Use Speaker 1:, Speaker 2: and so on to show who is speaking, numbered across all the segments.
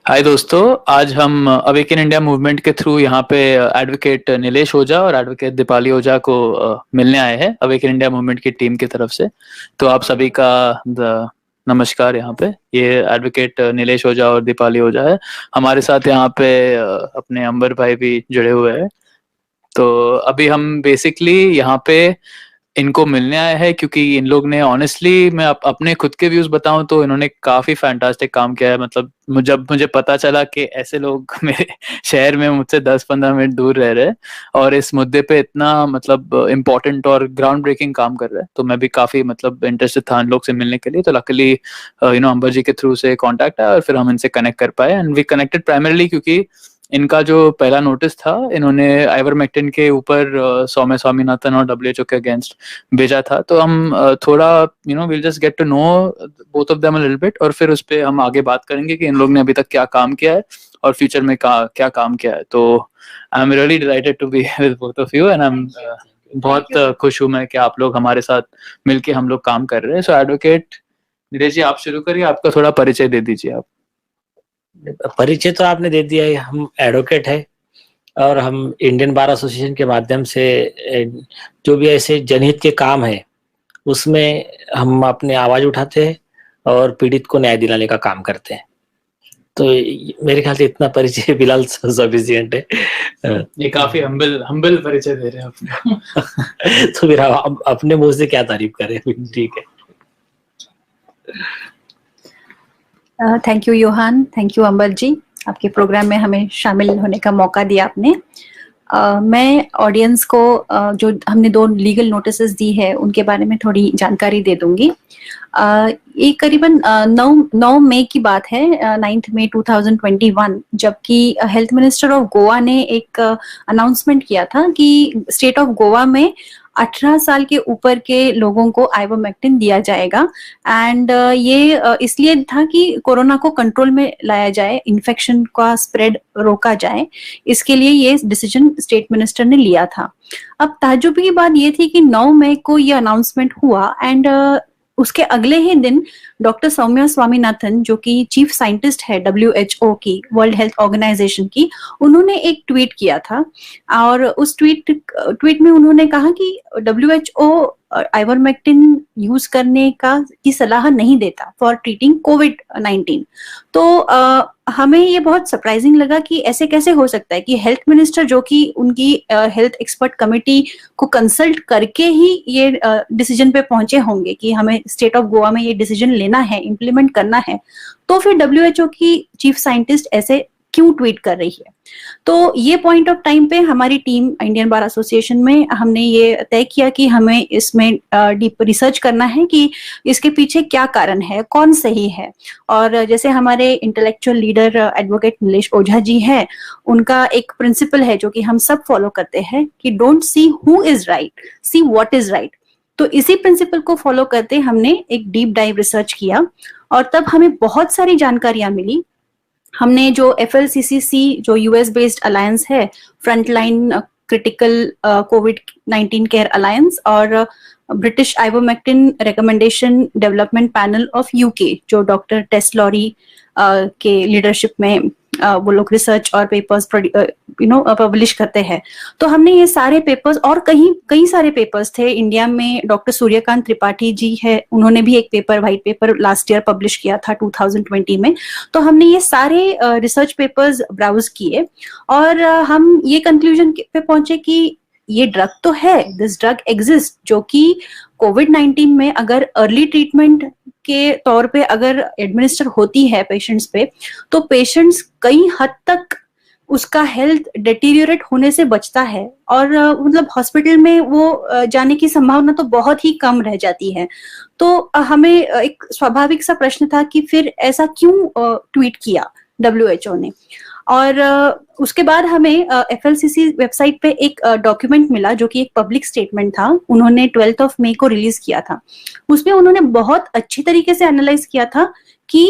Speaker 1: हाय दोस्तों। आज हम अवेकन इंडिया मूवमेंट के थ्रू यहाँ पे एडवोकेट नीलेश ओझा और एडवोकेट दीपाली ओझा को मिलने आए हैं अवेकन इंडिया मूवमेंट की टीम की तरफ से। तो आप सभी का नमस्कार। यहाँ पे ये एडवोकेट नीलेश ओझा और दीपाली ओझा है। हमारे साथ यहाँ पे अपने अंबर भाई भी जुड़े हुए हैं। तो अभी हम बेसिकली यहाँ पे इनको मिलने आया है क्योंकि इन लोग ने ऑनेस्टली मैं अपने खुद के व्यूज बताऊं तो इन्होंने काफी फैंटास्टिक काम किया है। मतलब जब मुझे पता चला कि ऐसे लोग मेरे शहर में मुझसे 10-15 मिनट दूर रह रहे हैं और इस मुद्दे पे इतना मतलब इम्पोर्टेंट और ग्राउंड ब्रेकिंग काम कर रहे हैं, तो मैं भी काफी मतलब इंटरेस्टेड था इन लोग से मिलने के लिए। तो लकीली अंबर जी के थ्रू से कांटेक्ट आया और फिर हम इनसे कनेक्ट कर पाए एंड वी कनेक्टेड प्राइमरली क्योंकि इनका जो पहला नोटिस था इन्होंने आइवरमेक्टिन के ऊपर सौम्या स्वामीनाथन और डब्ल्यूएचओ के अगेंस्ट भेजा था। तो हम थोड़ा will just get to know both of them a little bit और फिर उस पे हम आगे बात करेंगे कि इन लोग ने अभी तक क्या काम किया है और फ्यूचर में क्या काम किया है। तो I am really delighted to be with both of you and I am बहुत खुश हूं मैं कि आप लोग हमारे साथ मिलके हम लोग काम कर रहे हैं। सो एडवोकेट नीरज जी, आप शुरू करिए। आपका थोड़ा परिचय दे दीजिए आप।
Speaker 2: परिचय तो आपने दे दिया है। हम एडवोकेट है और हम इंडियन बार एसोसिएशन के माध्यम से जो भी ऐसे जनहित के काम है उसमें हम अपनी आवाज उठाते हैं और पीड़ित को न्याय दिलाने का काम करते हैं। तो मेरे ख्याल से इतना परिचय फिलहाल सफिशिएंट है।
Speaker 1: ये काफी हम्बल परिचय दे रहे हैं आप।
Speaker 2: तो फिर हम अपने मुंह से क्या तारीफ करें। ठीक है।
Speaker 3: Thank you Yohan, thank you Ambar ji, आपके प्रोग्राम में हमें शामिल होने का मौका दिया आपने। मैं ऑडियंस को जो हमने 2 लीगल नोटिसेस दी है उनके बारे में थोड़ी जानकारी दे दूंगी। ये करीबन 9 मई की बात है, 9 मई 2021, जबकि हेल्थ मिनिस्टर ऑफ गोवा ने एक अनाउंसमेंट किया था कि स्टेट ऑफ गोवा में 18 साल के ऊपर के लोगों को आइवरमेक्टिन दिया जाएगा। एंड ये इसलिए था कि कोरोना को कंट्रोल में लाया जाए, इन्फेक्शन का स्प्रेड रोका जाए, इसके लिए ये डिसीजन स्टेट मिनिस्टर ने लिया था। अब ताज्जुब की बात ये थी कि 9 मई को ये अनाउंसमेंट हुआ एंड उसके अगले ही दिन डॉक्टर सौम्या स्वामीनाथन, जो कि चीफ साइंटिस्ट है WHO की, वर्ल्ड हेल्थ ऑर्गेनाइजेशन की, उन्होंने एक ट्वीट किया था और उस ट्वीट में उन्होंने कहा कि WHO आइवरमेक्टिन यूज करने की सलाह नहीं देता फॉर ट्रीटिंग कोविड-19। तो हमें ये बहुत सरप्राइजिंग लगा कि ऐसे कैसे हो सकता है कि हेल्थ मिनिस्टर, जो कि उनकी हेल्थ एक्सपर्ट कमेटी को कंसल्ट करके ही ये डिसीजन पे पहुंचे होंगे कि हमें स्टेट ऑफ गोवा में ये डिसीजन लेना है, इम्प्लीमेंट करना है, तो फिर WHO की चीफ साइंटिस्ट ऐसे क्यों ट्वीट कर रही है। तो ये पॉइंट ऑफ टाइम पे हमारी टीम इंडियन बार एसोसिएशन में हमने ये तय किया कि हमें इसमें डीप रिसर्च करना है कि इसके पीछे क्या कारण है, कौन सही है। और जैसे हमारे intellectual leader advocate Nilesh Ojha ji है, उनका एक प्रिंसिपल है जो कि हम सब फॉलो करते हैं कि don't see who is right, see what is right. तो इसी प्रिंसिपल को फॉलो करते हमने एक डीप डाइव रिसर्च किया और तब हमें बहुत सारी जानकारियां मिली। हमने जो FLCCC, जो US बेस्ड अलायंस है, फ्रंटलाइन क्रिटिकल कोविड-19 केयर अलायंस, और British ivermectin recommendation development panel of UK, जो डॉक्टर टेस लॉरी के लीडरशिप में वो लोग रिसर्च और पेपर्स पब्लिश करते हैं। तो हमने ये सारे पेपर्स और कई सारे पेपर्स थे इंडिया में। डॉक्टर सूर्यकांत त्रिपाठी जी है, उन्होंने भी एक paper, white paper, last year publish किया था 2020 में। तो हमने ये सारे रिसर्च पेपर्स ब्राउज किए और हम ये कंक्लूजन पे पहुंचे कि ये ड्रग तो है, दिस ड्रग एग्जिस्ट, जो कि कोविड-19 में अगर अर्ली ट्रीटमेंट के तौर पे अगर एडमिनिस्टर होती है पेशेंट्स पे, तो पेशेंट्स कई हद तक उसका हेल्थ डेटीरियोरेट होने से बचता है और मतलब हॉस्पिटल में वो जाने की संभावना तो बहुत ही कम रह जाती है। तो हमें एक स्वाभाविक सा प्रश्न था कि फिर ऐसा क्यों ट्वीट किया WHO ने। और उसके बाद हमें FLCC वेबसाइट पे एक डॉक्यूमेंट मिला जो कि एक पब्लिक स्टेटमेंट था, उन्होंने 12 मई को रिलीज किया था। उसमें उन्होंने बहुत अच्छी तरीके से एनालाइज किया था कि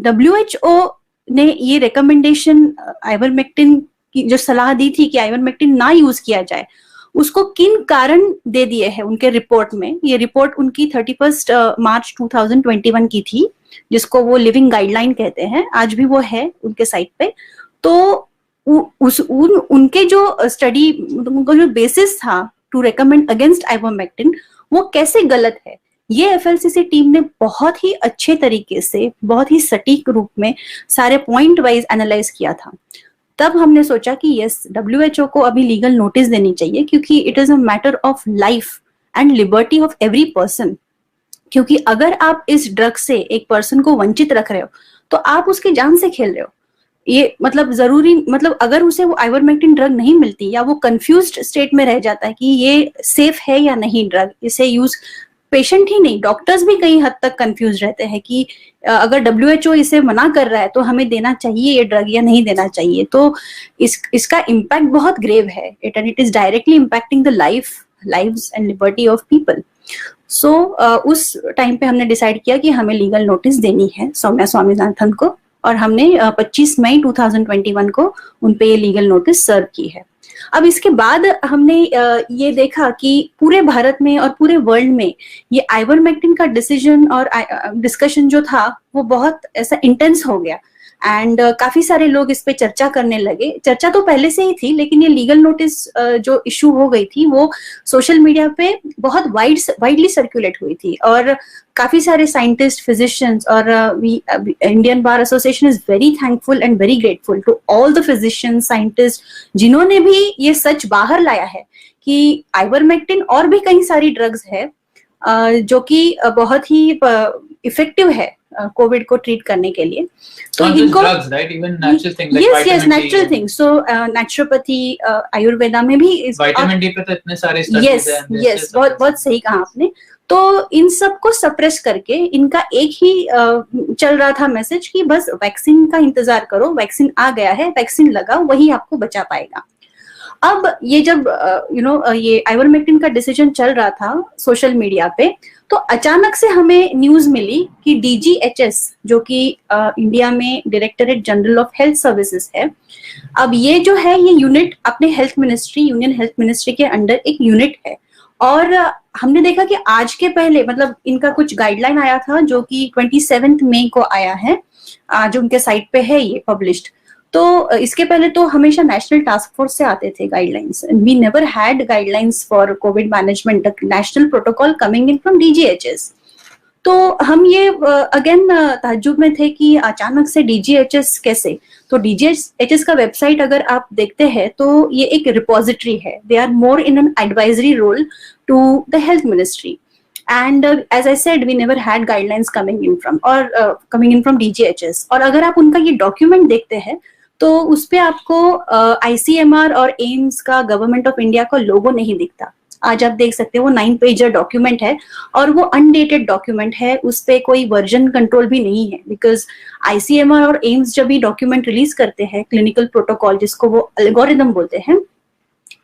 Speaker 3: WHO ने ये रिकमेंडेशन आइवरमेक्टिन की जो सलाह दी थी कि आइवरमेक्टिन ना यूज किया जाए, उसको किन कारण दे दिए हैं उनके रिपोर्ट में। ये रिपोर्ट उनकी 31 मार्च 2021 की थी जिसको वो लिविंग गाइडलाइन कहते हैं, आज भी वो है उनके साइट पे। तो उनके जो स्टडी, उनका जो बेसिस था टू रेकमेंड अगेंस्ट आइवरमेक्टिन, वो कैसे गलत है, ये एफएलसीसी टीम ने बहुत ही अच्छे तरीके से, बहुत ही सटीक रूप में सारे पॉइंट वाइज एनालाइज किया था। तब हमने सोचा कि यस, डब्ल्यूएचओ को अभी लीगल नोटिस देनी चाहिए, क्योंकि it is a matter of life and liberty of every person. क्योंकि अगर आप इस ड्रग से एक पर्सन को वंचित रख रहे हो तो आप उसकी जान से खेल रहे हो। ये मतलब जरूरी, मतलब अगर उसे वो आइवरमेक्टिन ड्रग नहीं मिलती या वो कंफ्यूज्ड स्टेट में रह जाता है कि ये सेफ है या नहीं ड्रग, इसे यूज, पेशेंट ही नहीं, डॉक्टर्स भी कई हद तक कंफ्यूज रहते हैं कि अगर डब्ल्यूएचओ इसे मना कर रहा है तो हमें देना चाहिए ये ड्रग या नहीं देना चाहिए। तो इसका इम्पैक्ट बहुत ग्रेव है, it is directly impacting the lives and liberty of people. So उस टाइम पे हमने डिसाइड किया कि हमें लीगल नोटिस देनी है सौम्या स्वामीनाथन को, और हमने 25 मई 2021 को उनपे ये लीगल नोटिस सर्व की है। अब इसके बाद हमने ये देखा कि पूरे भारत में और पूरे वर्ल्ड में ये आइवरमेक्टिन का डिसीजन और डिस्कशन जो था वो बहुत ऐसा इंटेंस हो गया, एंड काफी सारे लोग इस पे चर्चा करने लगे। चर्चा तो पहले से ही थी, लेकिन ये लीगल नोटिस जो इशू हो गई थी वो सोशल मीडिया पे बहुत वाइडली सर्कुलेट हुई थी, और काफी सारे साइंटिस्ट, फिजिशियंस, और Indian bar association is very thankful and very grateful to all the physicians, scientist, जिन्होंने भी ये सच बाहर लाया है कि आइवरमेक्टिन और भी कई सारी ड्रग्स है जो कि बहुत ही इफेक्टिव है कोविड को ट्रीट करने के लिए। तो इनको यस नेचुरल थिंग, सो नेचुरोपैथी, आयुर्वेदा में भी
Speaker 1: विटामिन डी पे तो इतने सारे
Speaker 3: यस बहुत सही कहा आपने। तो इन सब को सप्रेस करके इनका एक ही चल रहा था मैसेज कि बस वैक्सीन का इंतजार करो, वैक्सीन आ गया है, वैक्सीन लगाओ, वही आपको बचा पाएगा। अब ये जब ये आइवरमेक्टिन का डिसीजन चल रहा था सोशल मीडिया पे, तो अचानक से हमें न्यूज मिली कि डीजीएचएस, जो कि इंडिया में directorate general of health services है, अब ये जो है ये यूनिट अपने health ministry, union health ministry के अंडर एक यूनिट है। और हमने देखा कि आज के पहले, मतलब इनका कुछ गाइडलाइन आया था जो कि 27 मई को आया है, जो उनके साइट पे है ये पब्लिश्ड। तो इसके पहले तो हमेशा नेशनल टास्क फोर्स से आते थे guidelines, we never had guidelines for COVID management, national protocol coming in from DGHS. तो हम ये अगेन ताज्जुब में थे कि अचानक से डीजीएचएस कैसे। तो डीजीएचएस का वेबसाइट अगर आप देखते हैं तो ये एक रिपोजिटरी है, they are more in an advisory role to the health ministry, and as I said we never had guidelines coming in from DGHS। और अगर आप उनका ये डॉक्यूमेंट देखते हैं तो उस पे आपको ICMR और एम्स का, गवर्नमेंट ऑफ इंडिया का लोगो नहीं दिखता। आज आप देख सकते हो वो 9 पेजर डॉक्यूमेंट है और वो अनडेटेड डॉक्यूमेंट है, उस पे कोई वर्जन कंट्रोल भी नहीं है, बिकॉज ICMR और एम्स जब भी डॉक्यूमेंट रिलीज करते हैं, क्लिनिकल प्रोटोकॉल जिसको वो एल्गोरिदम बोलते हैं,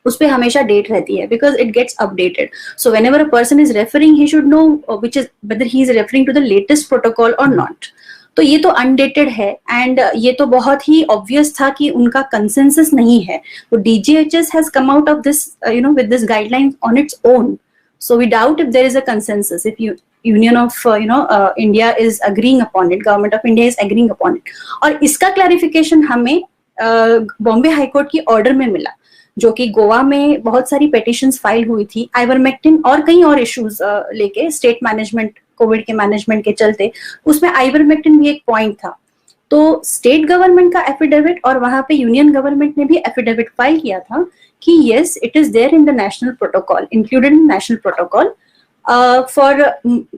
Speaker 3: उस पे हमेशा डेट रहती है, because it gets updated. So whenever a person is referring he should know which is whether he is referring to the latest protocol और नॉट। तो ये तो अनडेटेड है, एंड ये तो बहुत ही ऑब्वियस था कि उनका कंसेंसस नहीं है। तो DGHS has come out of this with this guideline on its own, so we doubt if there is a consensus, if union of India is agreeing upon it, government of India is agreeing upon it. और इसका clarification हमें Bombay high court की order में मिला, जो कि गोवा में बहुत सारी पेटिशंस फाइल हुई थी आइवरमेक्टिन और कई और इश्यूज लेके, स्टेट मैनेजमेंट, कोविड के मैनेजमेंट के चलते, उसमें आइवरमेक्टिन भी एक पॉइंट था। तो स्टेट गवर्नमेंट का एफिडेविट और वहां पे यूनियन गवर्नमेंट ने भी एफिडेविट फाइल किया था कि yes it is there in the national protocol, included in national protocol for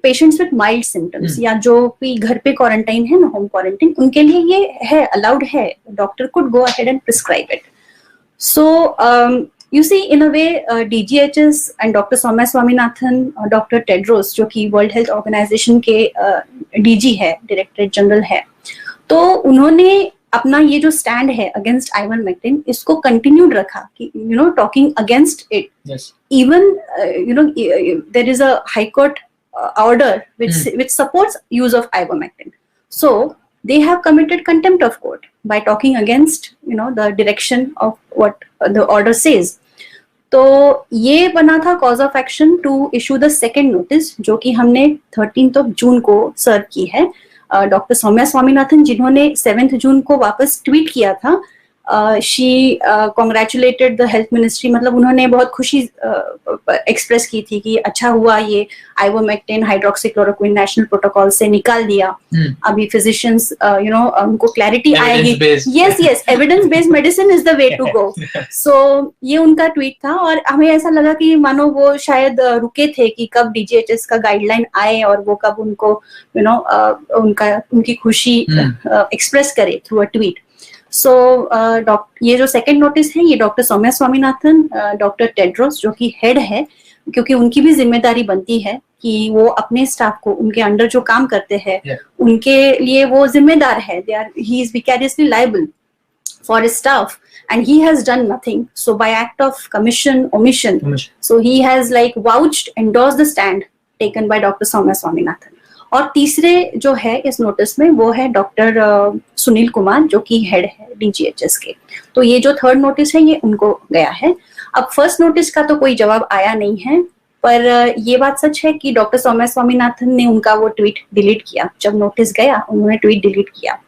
Speaker 3: patients with mild symptoms, या जो भी घर पे क्वारंटाइन है ना, होम क्वारंटाइन, उनके लिए ये है, अलाउड है, doctor could go ahead and prescribe it. So you see in a way DGHS and Dr. Soumya Swaminathan और Dr. Tedros, जो कि वर्ल्ड हेल्थ ऑर्गेनाइजेशन के DG है, डायरेक्टर जनरल है, तो उन्होंने अपना ये जो स्टैंड है अगेंस्ट आइवरमेक्टिन, इसको कंटिन्यूड रखा कि talking against it, even there is a high court order which supports use of ivermectin, so they have committed contempt of court by talking against the direction of what the order says। तो ये बना था cause of action to issue the second notice, जो कि हमने 13th of June को सर्व की है डॉक्टर सौम्या स्वामीनाथन, जिन्होंने 7 जून को वापस ट्वीट किया था. She congratulated the health ministry, मतलब उन्होंने बहुत खुशी एक्सप्रेस की थी कि अच्छा हुआ ये आइवोमेक्टिन हाइड्रोक्सीक्लोरोक्विन नेशनल प्रोटोकॉल से निकाल दिया. अभी फिजिशियंस उनको क्लैरिटी आएगी. Yes, evidence based medicine is the way to go. So ये उनका ट्वीट था और हमें ऐसा लगा कि मानो वो शायद रुके थे कि कब DGHS का गाइडलाइन आए और वो कब उनको उनकी खुशी एक्सप्रेस करे थ्रू अ ट्वीट. सो ये जो सेकंड नोटिस है ये doctor Soumya Swaminathan, doctor Tedros जो कि हेड है, क्योंकि उनकी भी जिम्मेदारी बनती है कि वो अपने स्टाफ को, उनके अंडर जो काम करते हैं उनके लिए वो जिम्मेदार है. He is vicariously liable for his staff and he has done nothing. So by act of omission, so he has like vouched, endorsed the stand taken by Dr. Soumya Swaminathan. और तीसरे जो है इस नोटिस में वो है doctor Sunil Kumar जो कि हेड है DGHS के. तो ये जो थर्ड नोटिस है ये उनको गया है. अब फर्स्ट नोटिस का तो कोई जवाब आया नहीं है, पर ये बात सच है कि डॉक्टर सौम्या स्वामीनाथन ने उनका वो ट्वीट डिलीट किया. जब नोटिस गया उन्होंने ट्वीट डिलीट किया,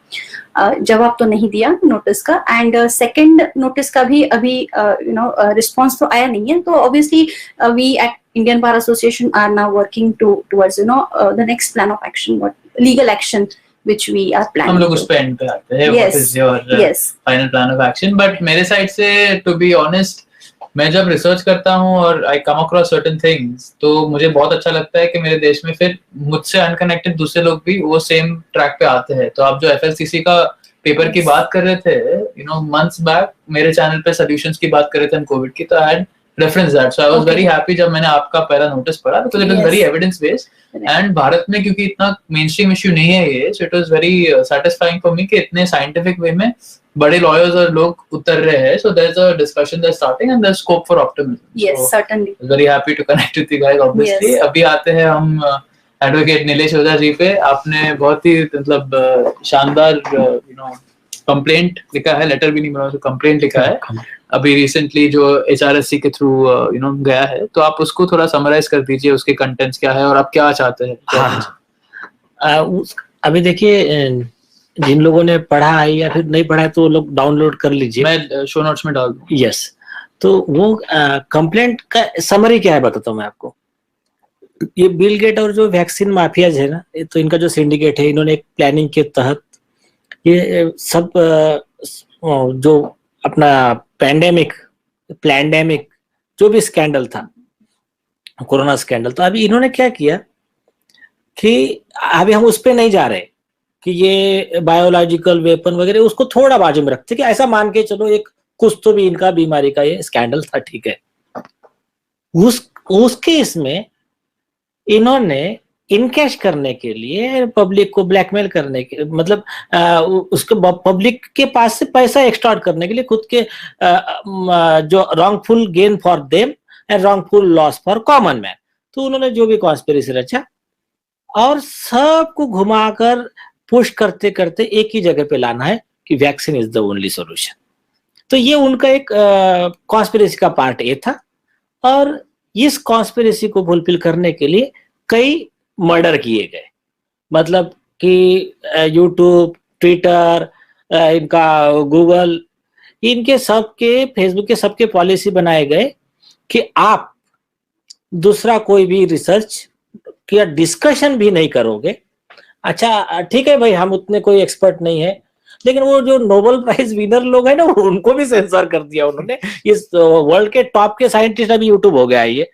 Speaker 3: जवाब तो नहीं दिया नोटिस का. एंड सेकंड नोटिस का भी अभी रिस्पांस तो आया नहीं है. तो obviously we at Indian bar association are now working towards the next plan of action, what legal action which we are planning.
Speaker 1: हम लोग उस पे एंड पे आते हैं. What is your final plan of action? But मेरे side से to be honest, मैं जब रिसर्च करता हूँ और आई कम अक्रॉस सर्टेन थिंग्स, तो मुझे बहुत अच्छा लगता है कि मेरे देश में फिर मुझसे अनकनेक्टेड दूसरे लोग भी वो सेम ट्रैक पे आते हैं. तो आप जो FLCC का पेपर की बात कर रहे थे मंथ्स बैक, मेरे चैनल पे सॉल्यूशंस की बात कर रहे थे हम कोविड की, तो I had reference that. So I was very happy जब मैंने आपका पहला नोटिस पढ़ा, because it was very evidence based. And Bharat में क्योंकि इतना मेन स्ट्रीम इश्यू नहीं है ये, so it was very satisfying for me कि इतने साइंटिफिक वे में बड़े लॉयर्स और लोग उतर रहे हैं. So there is a discussion that starting and there is scope for optimism.
Speaker 3: Yes, certainly
Speaker 1: very happy to connect with you guys obviously. अभी आते हैं हम एडवोकेट नीलेश ओझा जी पे. आपने बहुत ही मतलब शानदार कंप्लेंट लिखा है, लेटर भी नहीं बना, कंप्लेंट लिखा है अभी रिसेंटली जो HRSC के थ्रू गया है. तो आप उसको थोड़ा समराइज कर दीजिए, उसके कंटेंट्स क्या है और आप क्या चाहते हैं.
Speaker 2: अभी देखिए, जिन लोगों ने पढ़ा है या फिर नहीं पढ़ा है तो वो लोग डाउनलोड कर लीजिए, मैं
Speaker 1: शो नोट्स में डाल दूं.
Speaker 2: यस. तो वो कंप्लेंट का समरी क्या है बताता हूँ मैं आपको. ये बिल गेट और जो वैक्सीन माफियाज है ना, तो इनका जो सिंडिकेट है, इन्होंने एक प्लानिंग के तहत ये सब जो अपना पैंडेमिक जो भी स्कैंडल था, कोरोना स्कैंडल, तो अभी इन्होंने क्या किया कि अभी हम उस पे नहीं जा रहे कि ये बायोलॉजिकल वेपन वगैरह, उसको थोड़ा बाजू में रखते कि ऐसा मान के चलो एक कुछ तो भी इनका बीमारी का ये स्कैंडल था, ठीक है. उसके इसमें इन्होंने इनकैश करने के लिए, पब्लिक को ब्लैकमेल करने के, मतलब उसके पब्लिक के पास से पैसा एक्सटॉर्ट करने के लिए, खुद के जो wrongful gain for them and wrongful loss for common man, तो उन्होंने जो भी कॉन्स्पिरेसी रचा और सबको घुमाकर पुश करते करते एक ही जगह पे लाना है कि vaccine is the only solution. तो ये उनका एक कॉन्स्पिरेसी का पार्ट ए था. और इस कॉन्स्पिरेसी को फुलफिल करने के लिए कई मर्डर किए गए, मतलब कि यूट्यूब, ट्विटर, इनका गूगल, इनके सबके, फेसबुक के सबके पॉलिसी बनाए गए कि आप दूसरा कोई भी रिसर्च या डिस्कशन भी नहीं करोगे. अच्छा ठीक है भाई, हम उतने कोई एक्सपर्ट नहीं है, लेकिन वो जो नोबेल प्राइज विनर लोग हैं ना, उनको भी सेंसर कर दिया उन्होंने. इस वर्ल्ड के टॉप के साइंटिस्ट अभी यूट्यूब हो गया ये.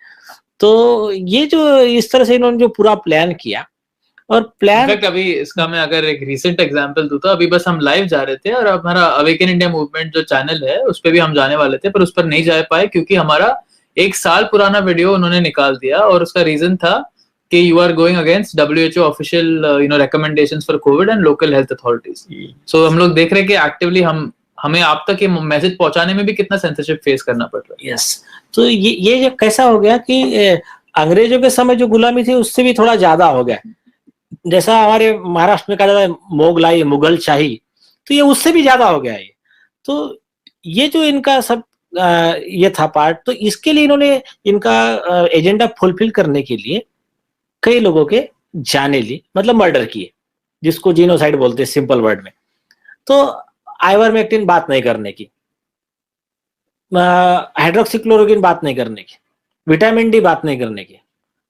Speaker 2: तो ये जो इस तरह से इन्होंने जो पूरा प्लान किया, और प्लान
Speaker 1: अभी इसका मैं अगर एक रिसेंट एग्जांपल दूं तो अभी बस हम लाइव जा रहे थे और हमारा अवेकन इंडिया मूवमेंट जो चैनल है उस पे भी हम जाने वाले थे, पर उस पर नहीं जा पाए क्योंकि हमारा 1 साल पुराना वीडियो उन्होंने निकाल दिया. और उसका रीजन था कि you are going against WHO official recommendations for covid and local health authorities. So हम लोग देख रहे हैं कि एक्टिवली हमें आप तक ये मैसेज पहुंचाने में भी कितना सेंसरशिप फेस करना पड़ रहा है.
Speaker 2: यस. तो ये कैसा हो गया कि अंग्रेजों के समय जो गुलामी थी उससे भी थोड़ा ज्यादा हो गया. जैसा हमारे महाराष्ट्र में कहा जाता है मोगलाई, मुगल शाही, तो ये उससे भी ज्यादा हो गया ये. तो ये जो इनका सब ये था पार्ट, तो इसके लिए इन्होंने इनका एजेंडा फुलफिल करने के लिए कई लोगों के जाने ली, मतलब मर्डर किए, जिसको जीनोसाइड बोलते हैं सिंपल वर्ड में। तो आइवरमेक्टिन बात नहीं करने की, हाइड्रोक्सीक्लोरोक्विन बात नहीं करने की, विटामिन डी बात नहीं करने की,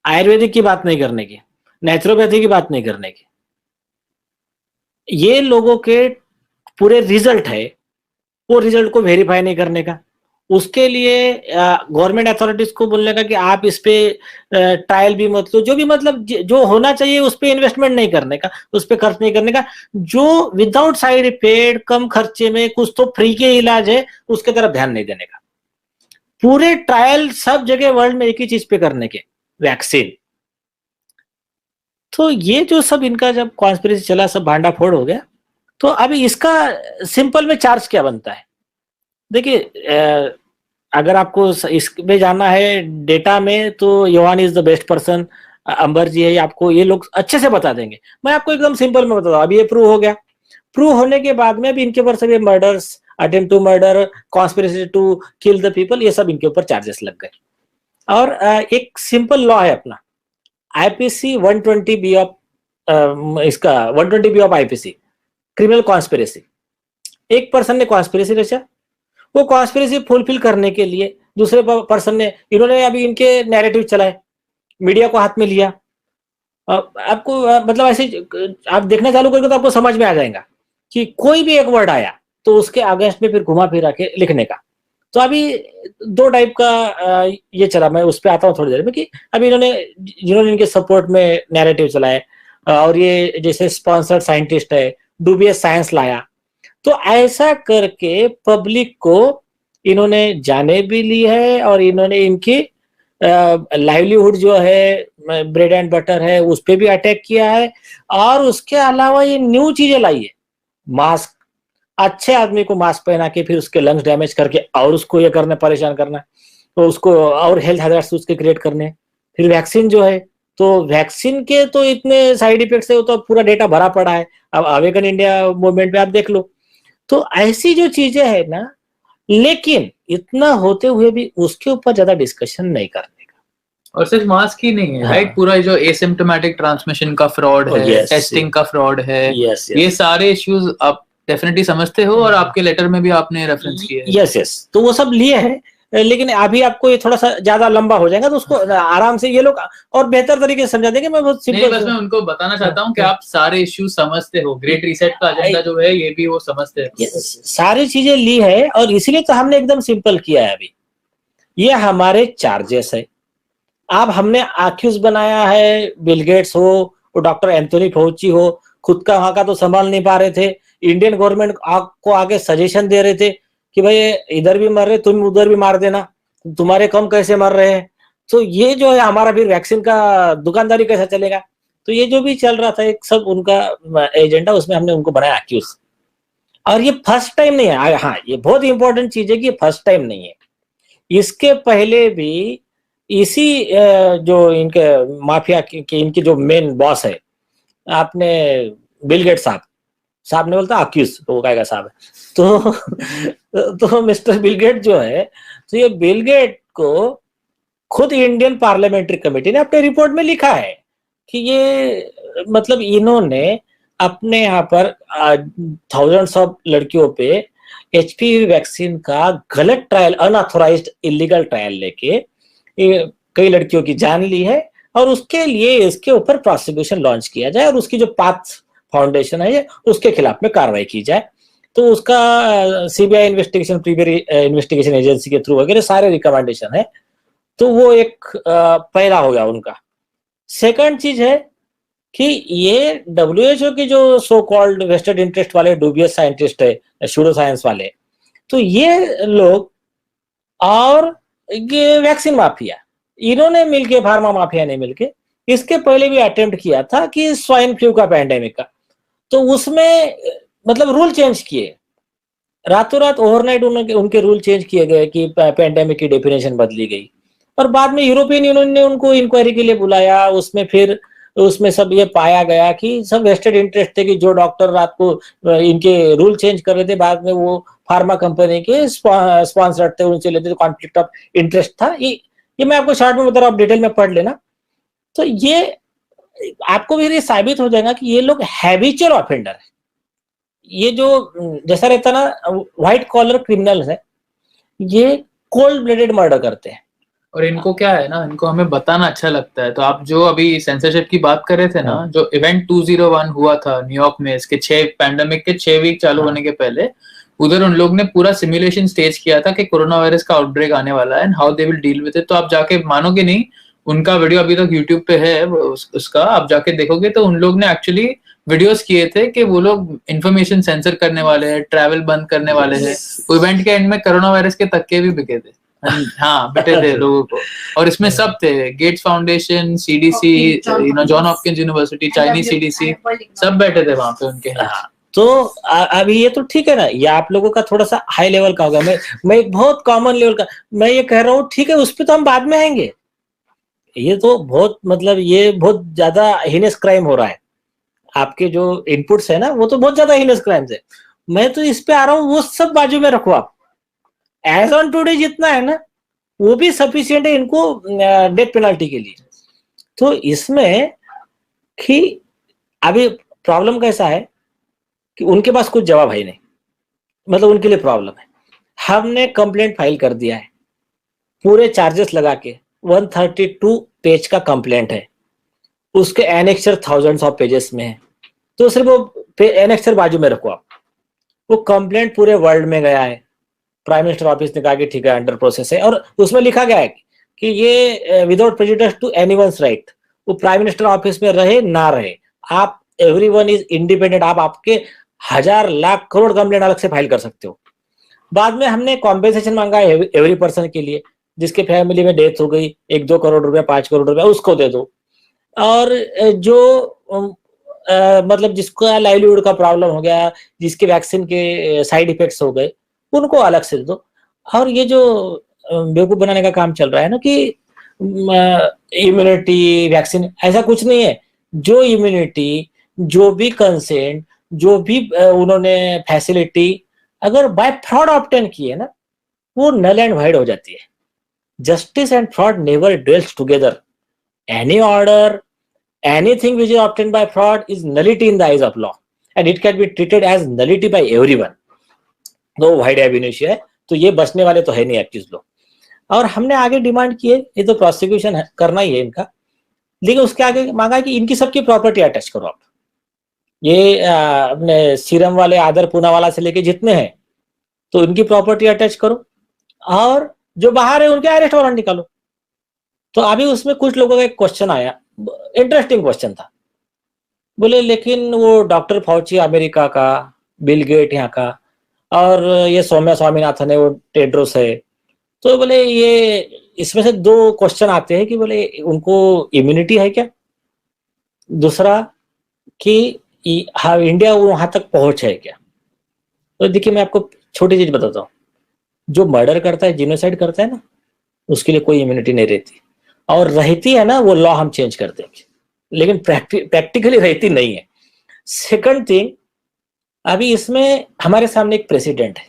Speaker 2: आयुर्वेदिक की बात नहीं करने की, नेचुरोपैथी की बात नहीं करने की। ये लोगों के पूरे रिजल्ट है, वो रिजल्ट को वेरीफाई नहीं करने का, उसके लिए गवर्नमेंट अथॉरिटीज को बोलने का कि आप इस पे ट्रायल भी मत लो, जो भी मतलब जो होना चाहिए उस पे इन्वेस्टमेंट नहीं करने का, उस पे खर्च नहीं करने का, जो विदाउट साइड इफेक्ट कम खर्चे में कुछ तो फ्री के इलाज है उसके तरफ ध्यान नहीं देने का। पूरे ट्रायल सब जगह वर्ल्ड में एक ही चीज पे करने के, वैक्सीन। तो ये जो सब इनका जब कॉन्स्पिरेसी चला, सब भांडा फोड़ हो गया। तो अभी इसका सिंपल में चार्ज क्या बनता है? देखिए, अगर आपको इसमें जानना है डेटा में, तो Yohan is the best person, Ambar ji है, आपको ये लोग अच्छे से बता देंगे। मैं आपको एकदम सिंपल में बता दूं, अभी ये प्रूव हो गया। प्रूव होने के बाद में अभी इनके ऊपर सभी murders, attempt to murder, conspiracy to kill the people, ये सब इनके ऊपर चार्जेस लग गए। और एक सिंपल लॉ है अपना, आईपीसी 120B ऑफ इसका 120B of IPC, criminal conspiracy. एक पर्सन ने कॉन्स्पिरेसी रचा, वो कॉन्स्पिरेसी फुलफिल करने के लिए दूसरे पर्सन ने, इन्होंने अभी इनके नैरेटिव चलाए, मीडिया को हाथ में लिया। आपको मतलब ऐसे आप देखना चालू करोगे तो आपको समझ में आ जाएगा कि कोई भी एक वर्ड आया तो उसके अगेंस्ट में फिर घुमा फिरा के लिखने का। तो अभी दो टाइप का ये चला, मैं उस पर आता हूँ थोड़ी देर में, कि अभी जिन्होंने इनके सपोर्ट में नैरेटिव चलाए, और ये जैसे स्पॉन्सर्ड साइंटिस्ट है, डूबियस साइंस लाया, तो ऐसा करके पब्लिक को इन्होंने जाने भी ली है, और इन्होंने इनकी लाइवलीहुड जो है, ब्रेड एंड बटर है, उस पर भी अटैक किया है। और उसके अलावा ये न्यू चीजें लाई है, मास्क, अच्छे आदमी को मास्क पहना के फिर उसके लंग्स डैमेज करके और उसको ये करना, परेशान करना, तो उसको और हेल्थ हैजर्ड्स उसके क्रिएट करने। फिर वैक्सीन जो है, तो वैक्सीन के तो इतने साइड इफेक्ट्स है, वो तो पूरा डेटा भरा पड़ा है, अब अवेकन इंडिया मूवमेंट में आप देख लो। तो ऐसी जो चीजें है ना, लेकिन इतना होते हुए भी उसके ऊपर ज्यादा डिस्कशन नहीं करने का।
Speaker 1: और सिर्फ मास्क ही नहीं है,
Speaker 2: हाँ।
Speaker 1: राइट, पूरा जो एसिम्प्टोमेटिक ट्रांसमिशन का फ्रॉड है, टेस्टिंग का फ्रॉड है, ये सारे इश्यूज आप डेफिनेटली समझते हो, और आपके लेटर में भी आपने रेफरेंस किया है।
Speaker 2: यस, तो वो सब लिए हैं, लेकिन अभी आपको ये थोड़ा सा ज्यादा लंबा हो जाएगा, तो उसको आराम से ये लोग और बेहतर तरीके से समझा देंगे। मैं बहुत सिंपल,
Speaker 1: बस मैं उनको बताना चाहता हूँ कि आप सारे इश्यूज समझते हो, ग्रेट रीसेट का एजेंडा जो है ये भी वो समझते हैं,
Speaker 2: सारी चीजें ली है, और इसीलिए तो हमने एकदम सिंपल किया है। अभी ये हमारे चार्जेस है। अब हमने आक्यूज बनाया है, बिल गेट्स हो, वो डॉक्टर एंथोनी फौची हो, खुद का वहां का तो संभाल नहीं पा रहे थे, इंडियन गवर्नमेंट को आगे सजेशन दे रहे थे कि भाई इधर भी मर रहे, तुम उधर भी मार देना, तुम्हारे कम कैसे मर रहे हैं। तो ये जो है हमारा फिर वैक्सीन का दुकानदारी कैसा चलेगा। तो ये जो भी चल रहा था एक सब उनका एजेंडा, उसमें हमने उनको बनाया एक्यूज। और ये फर्स्ट टाइम नहीं है। हाँ, ये बहुत इंपॉर्टेंट चीज है कि ये फर्स्ट टाइम नहीं है। इसके पहले भी इसी जो इनके माफिया के इनके जो मेन बॉस है, आपने बिल गेट साहब ने बोलता अक्यूज, तो वो कहेगा साहब है। तो मिस्टर बिल गेट जो है, तो ये बिल गेट को खुद इंडियन पार्लियामेंट्री कमेटी ने अपने रिपोर्ट में लिखा है कि ये मतलब इन्होंने अपने यहाँ पर थाउजेंड्स ऑफ लड़कियों पे एचपीवी वैक्सीन का गलत ट्रायल, अनऑथोराइज्ड इलीगल ट्रायल लेके कई लड़कियों की जान ली है, और उसके लिए इसके ऊपर प्रोसिक्यूशन लॉन्च किया जाए, और उसकी जो पाथ फाउंडेशन है उसके खिलाफ में कार्रवाई की जाए। तो उसका CBI investigation, praevia investigation agency के थ्रू वगैरह सारे रिकमेंडेशन है। तो वो एक पहला हो गया उनका। सेकंड चीज है कि ये WHO की जो सो कॉल्ड वेस्टेड इंटरेस्ट वाले डूबियस साइंटिस्ट है, सूडो साइंस वाले, तो ये लोग और ये वैक्सीन माफिया, इन्होंने मिलके, फार्मा माफिया ने मिलके इसके पहले भी अटेम्प्ट किया था कि स्वाइन फ्लू का पैंडेमिक का, तो उसमें मतलब रूल चेंज किए, रातों रात ओवरनाइट उनके रूल चेंज किए गए कि पैंडेमिक की डेफिनेशन बदली गई। और बाद में यूरोपियन यूनियन ने उनको इंक्वायरी के लिए बुलाया, उसमें सब ये पाया गया कि सब वेस्टेड इंटरेस्ट थे, कि जो डॉक्टर रात को इनके रूल चेंज कर रहे थे, बाद में वो फार्मा कंपनी के स्पॉन्सर्ड थे, उनसे लेते थे, कॉन्फ्लिक्ट ऑफ इंटरेस्ट था। ये मैं आपको शॉर्ट में बता रहा हूँ, आप डिटेल में पढ़ लेना। तो ये आपको भी ये साबित हो जाएगा कि ये लोग हैबिचुअल ऑफेंडर है। ये जो जैसा रहता ना व्हाइट कॉलर क्रिमिनल्स है, ये कोल्ड ब्लडेड मर्डर करते हैं।
Speaker 1: और इनको क्या है ना, इनको हमें बताना अच्छा लगता है। तो आप जो अभी सेंसरशिप की बात कर रहे थे ना, जो इवेंट 201 हुआ था न्यूयॉर्क में, इसके 6 पैंडेमिक के 6 वीक चालू होने के पहले, उधर उन लोग ने पूरा सिमुलेशन स्टेज किया था कि कोरोना वायरस का आउटब्रेक आने वाला है and how they will deal with it. तो आप जाके मानोगे नहीं, उनका वीडियो अभी तक यूट्यूब पे है, उसका आप जाके देखोगे तो उन लोग ने एक्चुअली वीडियोस किए थे कि वो लोग इंफॉर्मेशन सेंसर करने वाले हैं, ट्रैवल बंद करने वाले हैं। इवेंट के एंड में कोरोना वायरस के तक्के भी बिके थे। हाँ, बिटे थे लोगों को। और इसमें सब थे, Gates foundation, CDC, John Hopkins university, Chinese CDC, सब बैठे थे वहां पे उनके।
Speaker 2: तो अभी ये तो ठीक है ना, ये आप लोगों का थोड़ा सा हाई लेवल का होगा, मैं एक बहुत कॉमन लेवल का मैं ये कह रहा हूँ, ठीक है, उस पर तो हम बाद में आएंगे। ये तो बहुत मतलब ये बहुत ज्यादा हीनस क्राइम हो रहा है। आपके जो इनपुट्स है ना, वो तो बहुत ज्यादा हीनस क्राइम्स है। मैं तो इस पे आ रहा हूँ, वो सब बाजू में रखो आप। एज ऑन टुडे जितना है ना, वो भी सफिशिएंट है इनको डेथ पेनल्टी के लिए। तो इसमें कि अभी प्रॉब्लम कैसा है कि उनके पास कुछ जवाब है नहीं, मतलब उनके लिए प्रॉब्लम है। हमने कंप्लेंट फाइल कर दिया है, पूरे चार्जेस लगा के 132 पेज का कंप्लेंट है, उसके एनेक्चर थाउजेंड्स ऑफ पेजेस में है। तो सिर्फ वो एनेक्चर बाजू में रखो आप। वो कंप्लेंट पूरे वर्ल्ड में गया है, प्राइम मिनिस्टर ऑफिस ने कहा कि ठीक है अंडर प्रोसेस है, और उसमें लिखा गया है कि ये without prejudice to anyone's right, वो प्राइम मिनिस्टर ऑफिस में रहे ना रहे, आप एवरीवन इज इंडिपेंडेंट, आप आपके 1000 लाख करोड़ कंप्लेंट अलग से फाइल कर सकते हो। बाद में हमने कॉम्पेंसेशन मांगा है एवरी पर्सन के लिए, जिसके फैमिली में डेथ हो गई, 1-2 करोड़ रुपया, 5 करोड़ रुपया उसको दे दो। और जो मतलब जिसका लाइवलीहुड का प्रॉब्लम हो गया, जिसके वैक्सीन के साइड इफेक्ट्स हो गए, उनको अलग से दे दो। और ये जो बेवकूफ बनाने का काम चल रहा है ना कि इम्यूनिटी वैक्सीन, ऐसा कुछ नहीं है। जो इम्यूनिटी, जो भी कंसेंट, जो भी उन्होंने फैसिलिटी अगर बाय फ्रॉड ऑब्टेन की है ना, वो नल एंड वाइड हो जाती है। Justice and fraud never dwells together. Any order, anything which is obtained by fraud is nullity in the eyes of law and it can be treated as nullity by everyone. तो wide एबिनेशिया है, तो ये बचने वाले तो है नहीं accused लोग। और हमने आगे डिमांड की है, ये तो प्रोसिक्यूशन करना ही है इनका, लेकिन उसके आगे मांगा कि इनकी सबकी प्रॉपर्टी अटैच करो आप। ये अपने सीरम वाले, आदर पूनावाला से लेके जितने हैं, तो इनकी प्रॉपर्टी अटैच करो, और जो बाहर है उनके अरेस्ट वारंट निकालो। तो अभी उसमें कुछ लोगों का एक क्वेश्चन आया, इंटरेस्टिंग क्वेश्चन था। बोले लेकिन वो डॉक्टर फाउची अमेरिका का, बिल गेट यहाँ का, और ये सौम्या स्वामीनाथन है, वो टेड्रोस है। तो बोले ये इसमें से 2 क्वेश्चन आते हैं कि बोले उनको इम्यूनिटी है क्या, दूसरा कि हाँ इंडिया वहां तक पहुंच है क्या। तो देखिए मैं आपको छोटी चीज बताता हूँ, जो मर्डर करता है, जिनोसाइड करता है ना, उसके लिए कोई इम्यूनिटी नहीं रहती, और रहती है ना वो लॉ हम चेंज कर देंगे, लेकिन प्रैक्टिकली रहती नहीं है। सेकंड थिंग, अभी इसमें हमारे सामने एक प्रेसिडेंट है,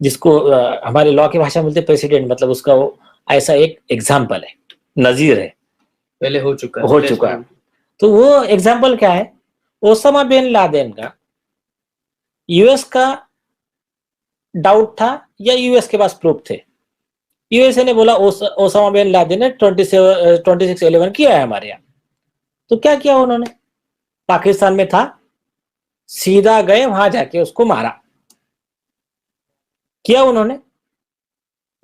Speaker 2: जिसको हमारे लॉ की भाषा में बोलते हैं प्रेसिडेंट, मतलब उसका वो ऐसा एक एग्जाम्पल है, नजीर है,
Speaker 1: पहले हो चुका है।
Speaker 2: तो वो एग्जाम्पल क्या है, ओसामा बिन लादेन का यूएस का डाउट था या यूएस के पास प्रूफ थे। यूएसए ने बोला ओसामा बिन लादेन ने 26/11 किया है हमारे यहाँ। तो क्या किया उन्होंने, पाकिस्तान में था, सीधा गए वहां जाके उसको मारा। किया उन्होंने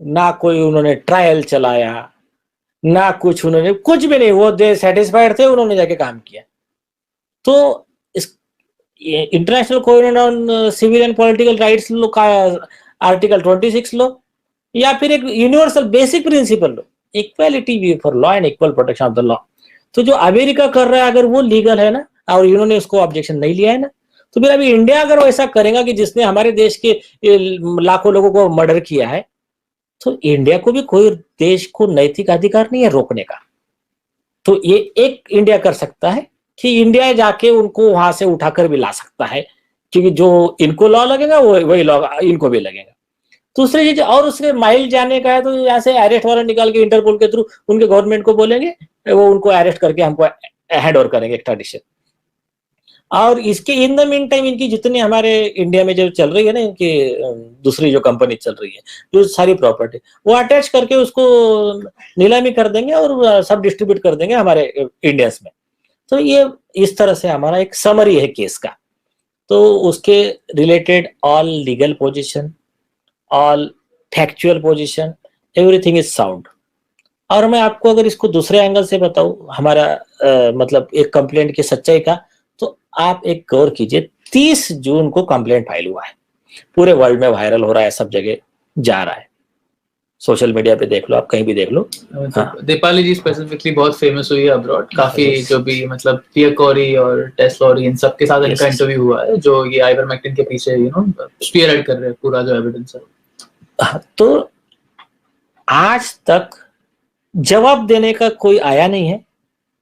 Speaker 2: ना, कोई उन्होंने ट्रायल चलाया ना कुछ, उन्होंने कुछ भी नहीं, वो दे सेटिस्फाइड थे, उन्होंने जाके काम किया। तो इस international covenant on civil and political rights लो का आर्टिकल 26 लो, या फिर एक यूनिवर्सल बेसिक प्रिंसिपल लो, equality for law and equal protection of the law. तो जो अमेरिका कर रहा है अगर वो लीगल है ना, और इन्होंने उसको ऑब्जेक्शन नहीं लिया है ना, तो फिर अभी इंडिया अगर वैसा करेगा कि जिसने हमारे देश के लाखों लोगों को मर्डर किया है, तो इंडिया को भी कोई देश को नैतिक अधिकार नहीं है रोकने का। तो ये एक इंडिया कर सकता है कि इंडिया जाके उनको वहां से उठाकर भी ला सकता है, क्योंकि जो इनको लॉ लगेगा वही लॉ इनको भी लगेगा। दूसरी चीज, और उसके माइल जाने का है तो यहाँ से अरेस्ट वारंट निकाल के इंटरपोल के थ्रू उनके गवर्नमेंट को बोलेंगे, वो उनको अरेस्ट करके हमको हैंड ओवर करेंगे एक्स्ट्राडिशन। और इसके इन द मीन टाइम इनकी जितने हमारे इंडिया में जो चल रही है ना, इनकी दूसरी जो कंपनी चल रही है, जो सारी प्रॉपर्टी वो अटैच करके उसको नीलामी कर देंगे और सब डिस्ट्रीब्यूट कर देंगे हमारे इंडियंस में। तो ये इस तरह से हमारा एक समरी है केस का। तो उसके related all legal position, all factual position, everything is sound. और मैं आपको अगर इसको दूसरे एंगल से बताऊं, हमारा मतलब एक कंप्लेंट की सच्चाई का, तो आप एक गौर कीजिए, 30 जून को कंप्लेंट फाइल हुआ है, पूरे वर्ल्ड में वायरल हो रहा है, सब जगह जा रहा है, सोशल मीडिया पे देख लो, आप कहीं भी देख लो।
Speaker 1: हाँ। दीपाली जी स्पेसिफिकली बहुत फेमस हुई है अब्रॉड, काफी जो भी मतलब पियर कोरी और टेस लॉरी इन सब के साथ इनका इंटरव्यू हुआ है, जो ये आइवरमेक्टिन के पीछे स्पीयरहेड कर रहे हैं पूरा जो एविडेंस है।
Speaker 2: तो आज तक जवाब देने का कोई आया नहीं है,